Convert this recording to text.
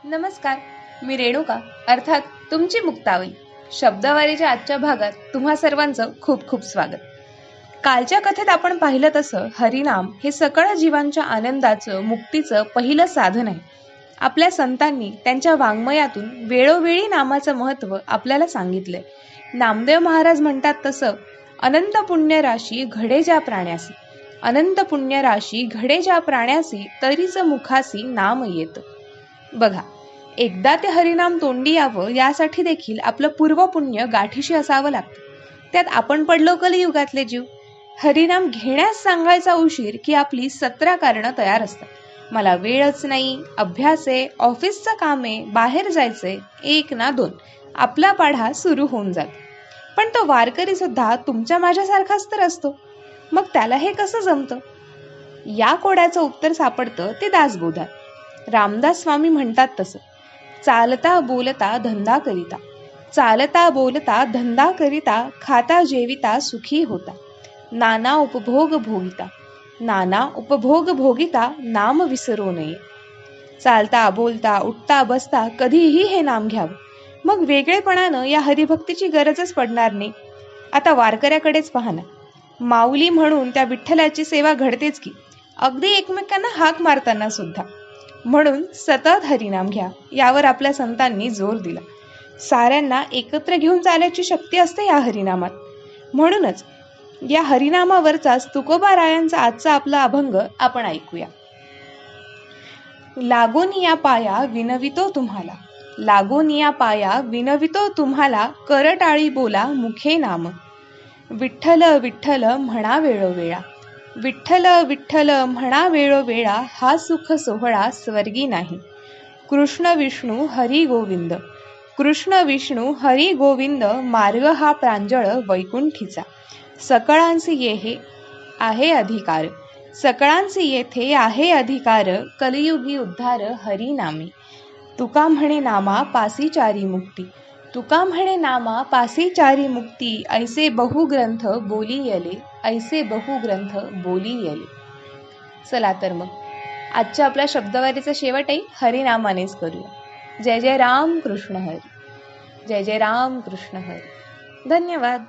नमस्कार, मी रेणुका अर्थात तुमची मुक्तावली. शब्दवारीच्या आजच्या भागात तुम्हा सर्वांचं खूप खूप स्वागत. कालच्या कथेत आपण पाहिलं तसं हरिनाम हे सकळ जीवांच्या आनंदाचं मुक्तीचं पहिलं साधन आहे. आपल्या संतांनी त्यांच्या वाङ्मयातून वेळोवेळी नामाचं महत्त्व आपल्याला सांगितलंय. नामदेव महाराज म्हणतात तसं अनंत पुण्य राशी घडे ज्या प्राण्यासी, अनंत पुण्य राशी घडे ज्या प्राण्यासी तरीच मुखासी नाम येत. बघा, एकदा ते हरिनाम तोंडी यावं यासाठी देखील आपलं पूर्वपुण्य गाठीशी असावं लागतं. त्यात आपण पडलो कलियुगातले जीव. हरिनाम घेण्यास सांगायचा उशीर की आपली 17 कारणं तयार असतात. मला वेळच नाही, अभ्यास आहे, ऑफिसचं काम आहे, बाहेर जायचंय, 1 ना 2 आपला पाढा सुरू होऊन जात. पण तो वारकरी सुद्धा तुमच्या माझ्यासारखाच तर असतो. मग त्याला हे कसं जमतं? या कोड्याचं उत्तर सापडतं ते दासबोधात. रामदास स्वामी म्हणतात तसं, चालता बोलता धंदा करिता, चालता बोलता धंदा करिता, खाता जेविता सुखी होता, नाना उपभोग भोगिता, नाना उपभोग भोगिता, नाम विसरू नये. चालता बोलता उठता बसता कधीही हे नाम घ्यावं, मग वेगळेपणानं या हरिभक्तीची गरजच पडणार नाही. आता वारकऱ्याकडेच पहा ना, माऊली म्हणून त्या विठ्ठलाची सेवा घडतेच की, अगदी एकमेकांना हाक मारताना सुद्धा. म्हणून सतत हरिनाम घ्या, यावर आपल्या संतांनी जोर दिला. साऱ्यांना एकत्र घेऊन चालायची शक्ती असते या हरिनामात. म्हणूनच या हरिनामावरचाच तुकोबारायांचा आजचा आपला अभंग आपण ऐकूया. लागोन या पाया विनवितो तुम्हाला, लागोन या पाया विनवितो तुम्हाला, करटाळी बोला मुखे नाम, विठ्ठल विठ्ठल म्हणा वेळोवेळा, विठ्ठल विठ्ठल म्हणा वेळोवेळा, हा सुख सोहळा स्वर्गी नाही. कृष्ण विष्णू हरी गोविंद, कृष्ण विष्णू हरी गोविंद, मार्ग हा प्रांजळ वैकुंठीचा, सकळांसी येहे आहे अधिकार, सकळांसी येथे आहे अधिकार, कलियुगी उद्धार हरी नामी. तुका म्हणे नामा पासी चारी मुक्ती, तुका म्हणे नामा पासी चारी मुक्ती, ऐसे बहुग्रंथ बोली यले, ऐसे बहुग्रंथ बोली यले. चला तर मग आजच्या आपल्या शब्दवारीचा शेवटही हरिनामानेच करूया. जय जय राम कृष्ण हरी, जय जय राम कृष्ण हरी. धन्यवाद.